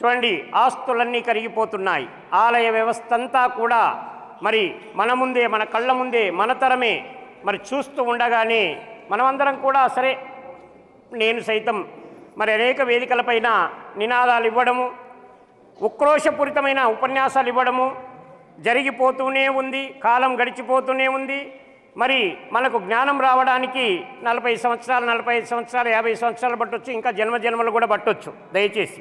చూడండి, ఆస్తులన్నీ కరిగిపోతున్నాయి. ఆలయ వ్యవస్థ అంతా కూడా మరి మన ముందే, మన కళ్ళ ముందే, మన తరమే మరి చూస్తూ ఉండగానే మనమందరం కూడా సరే, నేను సైతం మరి అనేక వేదికలపైన నినాదాలు ఇవ్వడము, ఉక్రోషపూరితమైన ఉపన్యాసాలు ఇవ్వడము జరిగిపోతూనే ఉంది. కాలం గడిచిపోతూనే ఉంది. మరి మనకు జ్ఞానం రావడానికి 40 సంవత్సరాలు, 45 సంవత్సరాలు, 50 సంవత్సరాలు పట్టొచ్చు, ఇంకా జన్మలు కూడా పట్టొచ్చు. దయచేసి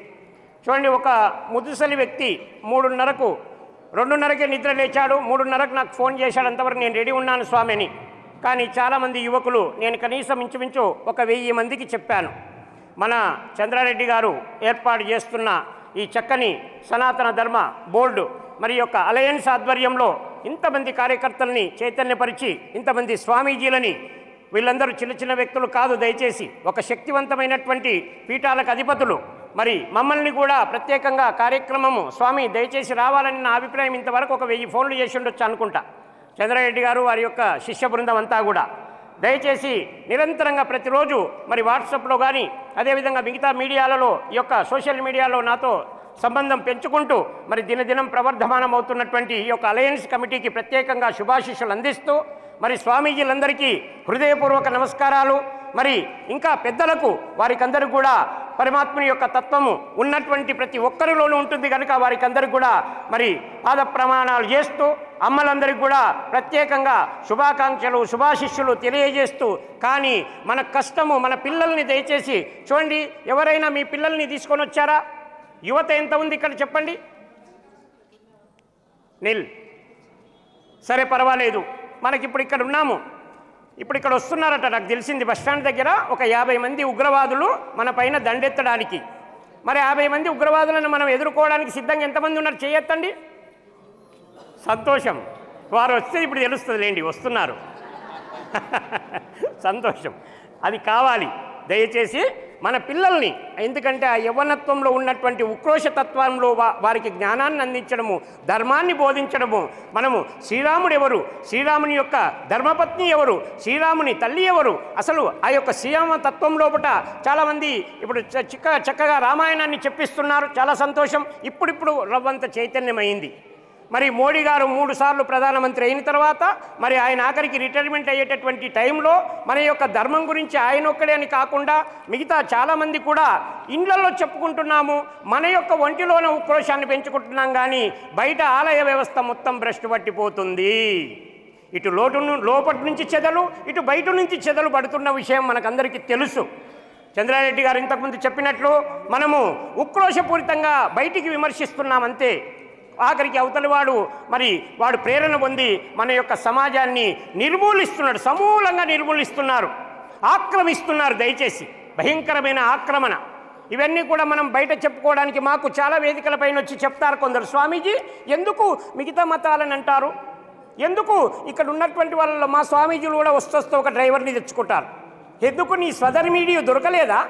చూడండి, ఒక ముదుసలి వ్యక్తి 2:30కే నిద్ర లేచాడు. 3:30కు నాకు ఫోన్ చేశాడు, అంతవరకు నేను రెడీ ఉన్నాను స్వామి అని. కానీ చాలామంది యువకులు, నేను కనీసం ఇంచుమించు 1000 మందికి చెప్పాను. మన చంద్రారెడ్డి గారు ఏర్పాటు చేస్తున్న ఈ చక్కని సనాతన ధర్మ బోర్డు మరి యొక్క అలయన్స్ ఆధ్వర్యంలో ఇంతమంది కార్యకర్తల్ని చైతన్యపరిచి, ఇంతమంది స్వామీజీలని, వీళ్ళందరూ చిన్న చిన్న వ్యక్తులు కాదు, దయచేసి ఒక శక్తివంతమైనటువంటి పీఠాలకు అధిపతులు. మరి మమ్మల్ని కూడా ప్రత్యేకంగా కార్యక్రమము, స్వామి దయచేసి రావాలని నా అభిప్రాయం. ఇంతవరకు 1000 ఫోన్లు చేసి ఉండొచ్చు అనుకుంటా. చంద్రారెడ్డి గారు, వారి యొక్క శిష్య బృందం అంతా కూడా దయచేసి నిరంతరంగా ప్రతిరోజు మరి వాట్సాప్లో కానీ, అదేవిధంగా మిగతా మీడియాలలో, ఈ యొక్క సోషల్ మీడియాలో నాతో సంబంధం పెంచుకుంటూ మరి దినదినం ప్రవర్ధమానం అవుతున్నటువంటి ఈ యొక్క అలయన్స్ కమిటీకి ప్రత్యేకంగా శుభాశీస్సులు అందిస్తూ, మరి స్వామీజీలందరికీ హృదయపూర్వక నమస్కారాలు. మరి ఇంకా పెద్దలకు, వారికందరికీ కూడా పరమాత్ముని యొక్క తత్వము ఉన్నటువంటి ప్రతి ఒక్కరిలోనూ ఉంటుంది కనుక వారికందరికీ కూడా మరి పాద ప్రమాణాలు చేస్తూ, అమ్మలందరికీ కూడా ప్రత్యేకంగా శుభాకాంక్షలు, శుభాశిష్యులు తెలియజేస్తూ, కానీ మన కష్టము, మన పిల్లల్ని దయచేసి చూడండి. ఎవరైనా మీ పిల్లల్ని తీసుకొని వచ్చారా? యువత ఎంత ఉంది ఇక్కడ చెప్పండి? నిల్. సరే, పర్వాలేదు. మనకిప్పుడు ఇక్కడ ఉన్నాము, ఇప్పుడు ఇక్కడ వస్తున్నారట, నాకు తెలిసింది బస్టాండ్ దగ్గర ఒక 50 మంది ఉగ్రవాదులు మన పైన దండెత్తడానికి. మరి 50 మంది ఉగ్రవాదులను మనం ఎదుర్కోవడానికి సిద్ధంగా ఎంతమంది ఉన్నారు? చేయెత్తండి. సంతోషం. వారు వస్తే ఇప్పుడు తెలుస్తుంది లేండి, వస్తున్నారు. సంతోషం. అది కావాలి. దయచేసి మన పిల్లల్ని, ఎందుకంటే ఆ యవ్వనత్వంలో ఉన్నటువంటి ఉక్రోషతత్వంలో వారికి జ్ఞానాన్ని అందించడము, ధర్మాన్ని బోధించడము. మనము శ్రీరాముడు ఎవరు, శ్రీరాముని యొక్క ధర్మపత్ని ఎవరు, శ్రీరాముని తల్లి ఎవరు, అసలు ఆ యొక్క శ్రీరామ తత్వం లోపల చాలామంది ఇప్పుడు చక్కగా రామాయణాన్ని చెప్పిస్తున్నారు. చాలా సంతోషం. ఇప్పుడిప్పుడు రవ్వంత చైతన్యమైంది. మరి మోడీ గారు 3 సార్లు ప్రధానమంత్రి అయిన తర్వాత, మరి ఆయన ఆఖరికి రిటైర్మెంట్ అయ్యేటటువంటి టైంలో మన యొక్క ధర్మం గురించి ఆయన ఒక్కడే అని కాకుండా మిగతా చాలామంది కూడా ఇండ్లలో చెప్పుకుంటున్నాము. మన యొక్క ఒంటిలోన ఉక్రోషాన్ని పెంచుకుంటున్నాం, కానీ బయట ఆలయ వ్యవస్థ మొత్తం భ్రష్టు పట్టిపోతుంది. ఇటు లోపటి నుంచి చెదలు, ఇటు బయట నుంచి చెదలు పడుతున్న విషయం మనకందరికీ తెలుసు. చంద్రారెడ్డి గారు ఇంతకుముందు చెప్పినట్లు మనము ఉక్రోషపూరితంగా బయటికి విమర్శిస్తున్నాం అంతే. ఆఖరికి అవతలి వాడు ప్రేరణ పొంది మన యొక్క సమాజాన్ని నిర్మూలిస్తున్నాడు, సమూలంగా నిర్మూలిస్తున్నారు, ఆక్రమిస్తున్నారు. దయచేసి భయంకరమైన ఆక్రమణ. ఇవన్నీ కూడా మనం బయట చెప్పుకోవడానికి మాకు చాలా వేదికలపైన వచ్చి చెప్తారు కొందరు, స్వామీజీ ఎందుకు మిగతా మతాలని అంటారు, ఎందుకు ఇక్కడ ఉన్నటువంటి వాళ్ళలో మా స్వామీజీలు కూడా వస్తూ ఒక డ్రైవర్ని తెచ్చుకుంటారు, ఎందుకు నీ స్వధర్మీడియు దొరకలేదా?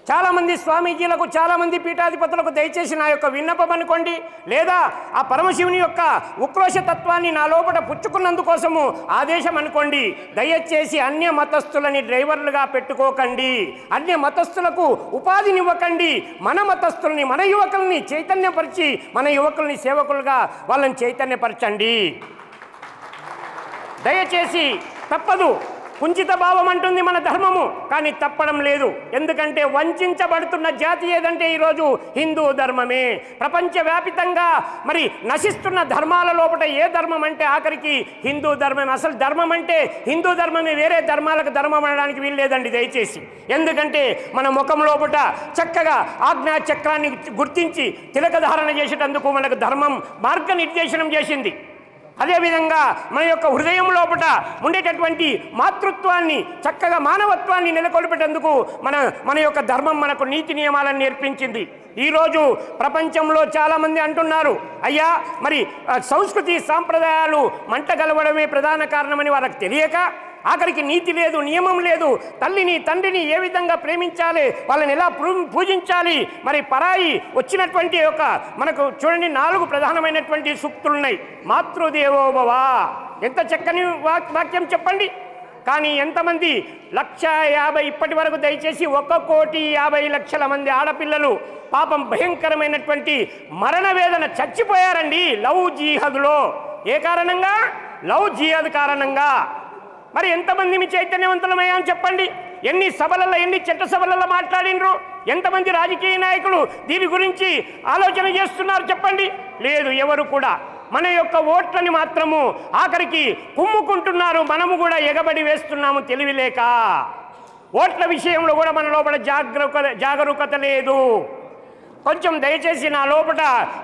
చాలామంది స్వామీజీలకు, చాలామంది పీఠాధిపతులకు దయచేసి నా యొక్క విన్నపం అనుకోండి, లేదా ఆ పరమశివుని యొక్క ఉక్రోషతత్వాన్ని నా లోపల పుచ్చుకున్నందుకోసము ఆదేశం అనుకోండి. దయచేసి అన్య మతస్థులని డ్రైవర్లుగా పెట్టుకోకండి, అన్య మతస్థులకు ఉపాధినివ్వకండి. మన మతస్థుల్ని, మన యువకుల్ని చైతన్యపరిచి, మన యువకుల్ని సేవకులుగా వాళ్ళని చైతన్యపరచండి. దయచేసి తప్పదు. కుంచిత భావం అంటుంది మన ధర్మము, కానీ తప్పడం లేదు. ఎందుకంటే వంచబడుతున్న జాతి ఏదంటే ఈరోజు హిందూ ధర్మమే. ప్రపంచవ్యాపితంగా మరి నశిస్తున్న ధర్మాల లోపల ఏ ధర్మం అంటే ఆఖరికి హిందూ ధర్మం. అసలు ధర్మం అంటే హిందూ ధర్మమే, వేరే ధర్మాలకు ధర్మం అనడానికి వీలు లేదండి దయచేసి. ఎందుకంటే మన ముఖం లోపల చక్కగా ఆజ్ఞా చక్రాన్ని గుర్తించి తిలకధారణ చేసేటందుకు మనకు ధర్మం మార్గనిర్దేశనం చేసింది. అదేవిధంగా మన యొక్క హృదయం లోపల ఉండేటటువంటి మాతృత్వాన్ని, చక్కగా మానవత్వాన్ని నెలకొల్పేటందుకు మన యొక్క ధర్మం మనకు నీతి నియమాలను నేర్పించింది. ఈరోజు ప్రపంచంలో చాలామంది అంటున్నారు, అయ్యా మరి సంస్కృతి సాంప్రదాయాలు మంట గలవడమే ప్రధాన కారణమని వాళ్ళకి తెలియక, ఆఖరికి నీతి లేదు, నియమం లేదు, తల్లిని తండ్రిని ఏ విధంగా ప్రేమించాలి, వాళ్ళని ఎలా పూజించాలి. మరి పరాయి వచ్చినటువంటి మనకు చూడండి 4 ప్రధానమైనటువంటి సూక్తులు ఉన్నాయి. మాతృదేవోభవ, ఎంత చక్కని వాక్యం చెప్పండి. కానీ ఎంతమంది 1,50,000 ఇప్పటి వరకు దయచేసి 1,50,00,000 మంది ఆడపిల్లలు పాపం భయంకరమైనటువంటి మరణ వేదన చచ్చిపోయారండి లవ్ జిహాద్లో. ఏ కారణంగా? లవ్ జిహాద్ కారణంగా. మరి ఎంతమంది మీ చైతన్యవంతులమయ్యామని చెప్పండి. ఎన్ని సభలలో, ఎన్ని చట్ట సభలలో మాట్లాడినరు? ఎంతమంది రాజకీయ నాయకులు దీని గురించి ఆలోచన చేస్తున్నారు చెప్పండి? లేదు, ఎవరు కూడా. మన యొక్క ఓట్లని మాత్రము ఆఖరికి కుమ్ముకుంటున్నారు. మనము కూడా ఎగబడి వేస్తున్నాము తెలివిలేక. ఓట్ల విషయంలో కూడా మన లోపల జాగరూకత లేదు. కొంచెం దయచేసి నా లోపల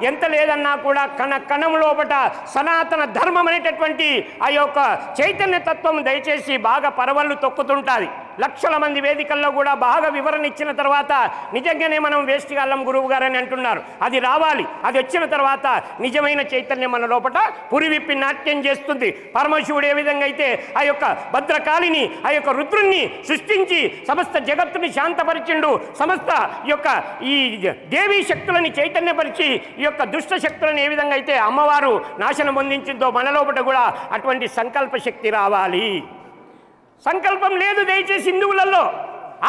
ఎంత లేదన్నా కూడా కణం లోపల సనాతన ధర్మం అనేటటువంటి ఆ యొక్క చైతన్య తత్వం దయచేసి బాగా పరవళ్ళు తొక్కుతుంటుంది. లక్షల మంది వేదికల్లో కూడా బాగా వివరణ ఇచ్చిన తర్వాత నిజంగానే మనం వేస్ట్ కాలం గురువు గారని అంటున్నారు. అది రావాలి. అది వచ్చిన తర్వాత నిజమైన చైతన్యం మన లోపల పురివిప్పి నాట్యం చేస్తుంది. పరమశివుడు ఏ విధంగా అయితే ఆ యొక్క భద్రకాళిని, ఆ యొక్క రుద్రుణ్ణి సృష్టించి సమస్త జగత్తుని శాంతపరిచిండు, సమస్త యొక్క ఈ దేవీ శక్తులని చైతన్యపరిచి ఈ యొక్క దుష్ట శక్తులను ఏ విధంగా అయితే అమ్మవారు నాశనం పొందించిందో మన లోపల కూడా అటువంటి సంకల్ప శక్తి రావాలి. సంకల్పం లేదు దయచేసి హిందువులలో.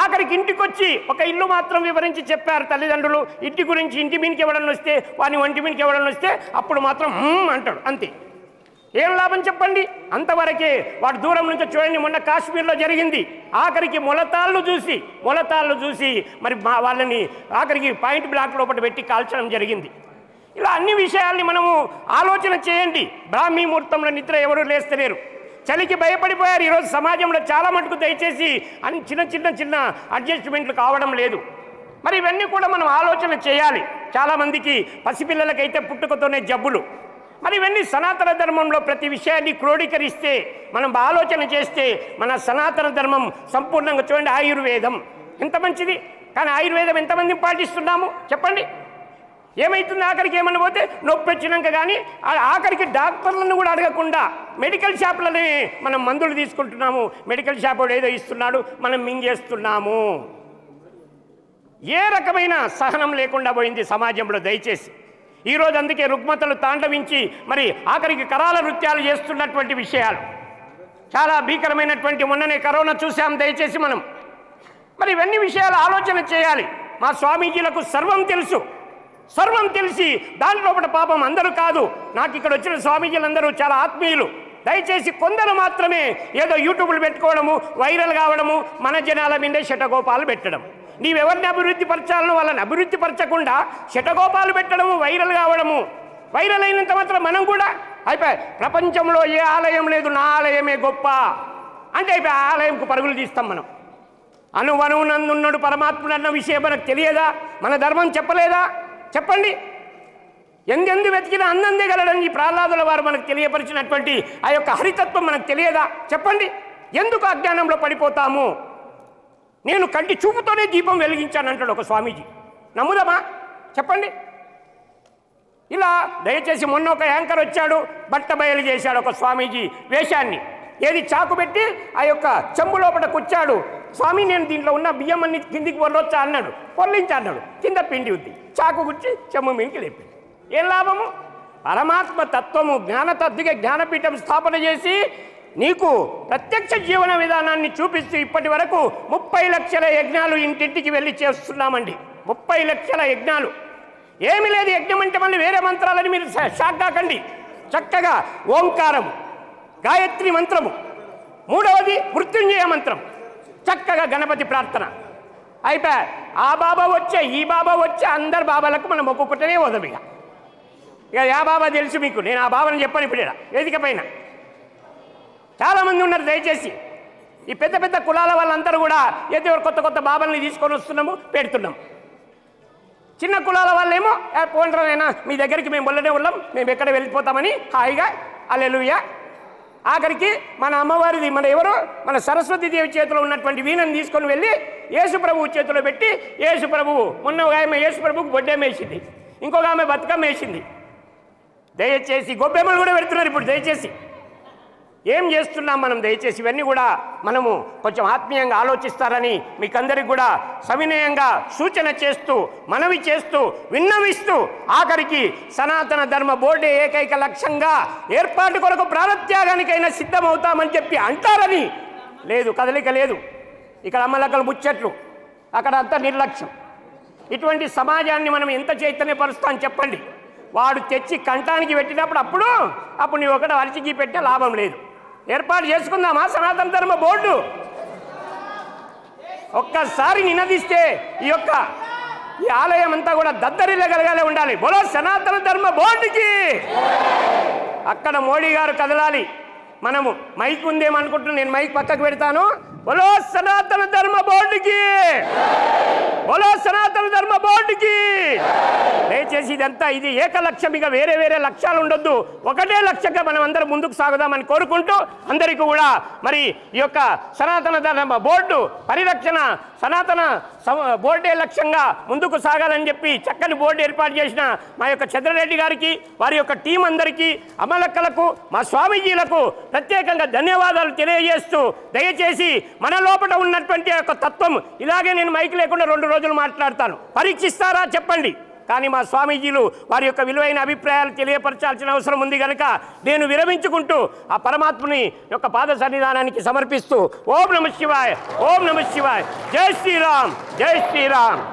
ఆఖరికి ఇంటికొచ్చి ఒక ఇల్లు మాత్రం వివరించి చెప్పారు తల్లిదండ్రులు. ఇంటి గురించి, ఇంటి మీనికి ఎవడన్నా వస్తే, వాని ఒంటి మీనికి ఎవడన్నా వస్తే అప్పుడు మాత్రం అంటాడు, అంతే. ఏం లాభం చెప్పండి? అంతవరకే. వాడు దూరం నుంచి చూడండి, మొన్న కాశ్మీర్లో జరిగింది. ఆఖరికి మొలతాళ్ళు చూసి మరి వాళ్ళని ఆఖరికి పాయింట్ బ్లాక్ లోపల పెట్టి కాల్చడం జరిగింది. ఇలా అన్ని విషయాల్ని మనము ఆలోచన చేయండి. బ్రాహ్మీ ముహూర్తంలో నిద్ర ఎవరు లేస్తలేరు. చలికి భయపడిపోయారు. ఈరోజు సమాజంలో చాలా మటుకు దయచేసి అని చిన్న అడ్జస్ట్మెంట్లు కావడం లేదు. మరి ఇవన్నీ కూడా మనం ఆలోచన చేయాలి. చాలామందికి పసిపిల్లలకైతే పుట్టుకతోనే జబ్బులు. మరి ఇవన్నీ సనాతన ధర్మంలో ప్రతి విషయాన్ని క్రోడీకరిస్తే, మనం ఆలోచన చేస్తే మన సనాతన ధర్మం సంపూర్ణంగా చూడండి. ఆయుర్వేదం ఎంత మంచిది, కానీ ఆయుర్వేదం ఎంతమంది పాటిస్తున్నాము చెప్పండి? ఏమవుతుంది? ఆఖరికి ఏమన్నా పోతే నొప్పి వచ్చినాక కానీ ఆఖరికి డాక్టర్లను కూడా అడగకుండా మెడికల్ షాప్లని మనం మందులు తీసుకుంటున్నాము. మెడికల్ షాప్ ఏదో ఇస్తున్నాడు, మనం మింగేస్తున్నాము. ఏ రకమైన సహనం లేకుండా పోయింది సమాజంలో దయచేసి. ఈరోజు అందుకే రుగ్మతలు తాండవించి మరి ఆఖరికి కరాల నృత్యాలు చేస్తున్నటువంటి విషయాలు చాలా భీకరమైనటువంటి. మొన్ననే కరోనా చూసాం దయచేసి మనం. మరి ఇవన్నీ విషయాలు ఆలోచన చేయాలి. మా స్వామీజీలకు సర్వం తెలిసి దాంట్లో పాపం అందరూ కాదు. నాకు ఇక్కడ వచ్చిన స్వామీజీలందరూ చాలా ఆత్మీయులు. దయచేసి కొందరు మాత్రమే ఏదో యూట్యూబ్లు పెట్టుకోవడము, వైరల్ కావడము, మన జనాల మీదే శటగోపాలు పెట్టడం. నీవెవరిని అభివృద్ధి పరచాలను వాళ్ళని అభివృద్ధి పరచకుండా శటగోపాలు పెట్టడము, వైరల్ కావడము. వైరల్ అయినంత మాత్రం మనం కూడా అయిపోయి ప్రపంచంలో ఏ ఆలయం లేదు, నా ఆలయమే గొప్ప అంటే అయిపోయి ఆ ఆలయంకు పరుగులు తీస్తాం మనం. అణువణువునందున్నాడు పరమాత్ముడు అన్న విషయం మనకు తెలియదా? మన ధర్మం చెప్పలేదా? చెప్పండి. ఎందెందు వెతికినా అందందే గలడని ప్రహ్లాదుల వారు మనకు తెలియపరిచినటువంటి ఆ యొక్క హరితత్వం మనకు తెలియదా? చెప్పండి. ఎందుకు అజ్ఞానంలో పడిపోతాము? నేను కంటి చూపుతోనే దీపం వెలిగించానంటాడు ఒక స్వామీజీ. నమ్ముదామా చెప్పండి? ఇలా దయచేసి మొన్న ఒక యాంకర్ వచ్చాడు, బట్ట బయలు చేశాడు ఒక స్వామీజీ వేషాన్ని. ఏది చాకు పెట్టి ఆ యొక్క చెంబు లోపల కూర్చాడు. స్వామి నేను దీంట్లో ఉన్న బియ్యం అన్ని కిందికి పొర్రొచ్చా అన్నాడు. పొర్లించా అన్నాడు. కింద పిండి ఉంది. చాకు గుచ్చి చెంబు మీనికి లేపింది. ఏం లాభము? పరమాత్మ తత్వము జ్ఞానతత్తుగా జ్ఞానపీఠం స్థాపన చేసి నీకు ప్రత్యక్ష జీవన విధానాన్ని చూపిస్తూ ఇప్పటి వరకు 30 లక్షల యజ్ఞాలు ఇంటింటికి వెళ్ళి చేస్తున్నామండి. 30 లక్షల యజ్ఞాలు. ఏమి లేదు, యజ్ఞం అంటే మళ్ళీ వేరే మంత్రాలని మీరు షాక్ కాకండి. చక్కగా ఓంకారం, గాయత్రి మంత్రము, మూడవది మృత్యుంజయ మంత్రం, చక్కగా గణపతి ప్రార్థన అయిపోయా. ఆ బాబా వచ్చే ఈ బాబా వచ్చే అందరు బాబాలకు మనం ఒక్కొక్కటనే వదం. ఇక ఆ బాబా తెలుసు మీకు, నేను ఆ బాబాని చెప్పాను ఇప్పుడు వేదిక పైన. చాలామంది ఉన్నారు. దయచేసి ఈ పెద్ద పెద్ద కులాల వాళ్ళందరూ కూడా ఏదో కొత్త బాబాల్ని తీసుకొని వస్తున్నాము, పెడుతున్నాము. చిన్న కులాల వాళ్ళేమో పోండ్రైనా మీ దగ్గరికి మేము వెళ్ళనే ఉన్నాం, మేము ఎక్కడ వెళ్ళిపోతామని హాయిగా హల్లెలూయా. ఆఖరికి మన అమ్మవారిది మన ఎవరో మన సరస్వతీదేవి చేతిలో ఉన్నటువంటి వీణను తీసుకొని వెళ్ళి యేసు ప్రభువు చేతిలో పెట్టి యేసు ప్రభువు మొన్న ఒక ఆమె యేసు ప్రభువుకు బొడ్డెమ్మ వేసింది, ఇంకొక ఆమె బతుకమ్మ వేసింది. దయచేసి గొబ్బెమ్మలు కూడా పెడుతున్నారు ఇప్పుడు. దయచేసి ఏం చేస్తున్నాం మనం? దయచేసి ఇవన్నీ కూడా మనము కొంచెం ఆత్మీయంగా ఆలోచిస్తారని మీకందరికి కూడా సవినయంగా సూచన చేస్తూ, మనవి చేస్తూ, విన్నవిస్తూ, ఆఖరికి సనాతన ధర్మ బోర్డే ఏకైక లక్ష్యంగా ఏర్పాటు కొరకు ప్రాణత్యాగానికైనా సిద్ధమవుతామని చెప్పి అంటారని లేదు, కదలిక లేదు. ఇక్కడ అమ్మలక్కలు ముచ్చట్లు, అక్కడ అంతా నిర్లక్ష్యం. ఇటువంటి సమాజాన్ని మనం ఎంత చైతన్యపరుస్తాం చెప్పండి? వాడు తెచ్చి కంఠానికి పెట్టినప్పుడు అప్పుడు నీ ఒకటి అరిచికి పెట్టే లాభం లేదు. ఏర్పాటు చేసుకుందామా సనాతన ధర్మ బోర్డు? ఒక్కసారి నినదిస్తే ఈ ఆలయం అంతా కూడా దద్దరిల్లగలగాలే ఉండాలి. బోలో సనాతన ధర్మ బోర్డుకి. అక్కడ మోడీ గారు కదలాలి. మనము మైక్ ఉందేమనుకుంటున్నాను, నేను మైక్ పక్కకు పెడతాను. బోలో సనాతన ధర్మ బోర్డుకి, బోలో సనాతన ధర్మ బోర్డుకి. దయచేసి ఇదంతా ఇది ఏకలక్ష్యం, ఇక వేరే వేరే లక్ష్యాలు ఉండొద్దు. ఒకటే లక్ష్యంగా మనం అందరం ముందుకు సాగుదామని కోరుకుంటూ అందరికీ కూడా మరి ఈ యొక్క సనాతన ధర్మ బోర్డు పరిరక్షణ, సనాతన బోర్డే లక్ష్యంగా ముందుకు సాగాలని చెప్పి చక్కని బోర్డు ఏర్పాటు చేసిన మా యొక్క చంద్రరెడ్డి గారికి, వారి యొక్క టీం అందరికీ, అమలక్కలకు, మా స్వామీజీలకు ప్రత్యేకంగా ధన్యవాదాలు తెలియజేస్తూ, దయచేసి మన లోపల ఉన్నటువంటి యొక్క తత్వం ఇలాగే నేను మైక్ లేకుండా 2 రోజులు మాట్లాడతాను, పరీక్షిస్తారా చెప్పండి. కానీ మా స్వామీజీలు వారి యొక్క విలువైన అభిప్రాయాలు తెలియపరచాల్సిన అవసరం ఉంది కనుక నేను విరమించుకుంటూ ఆ పరమాత్ముని యొక్క పాద సన్నిధానానికి సమర్పిస్తూ ఓం నమః శివాయ, ఓం నమః శివాయ, జై శ్రీరామ్, జై శ్రీరామ్.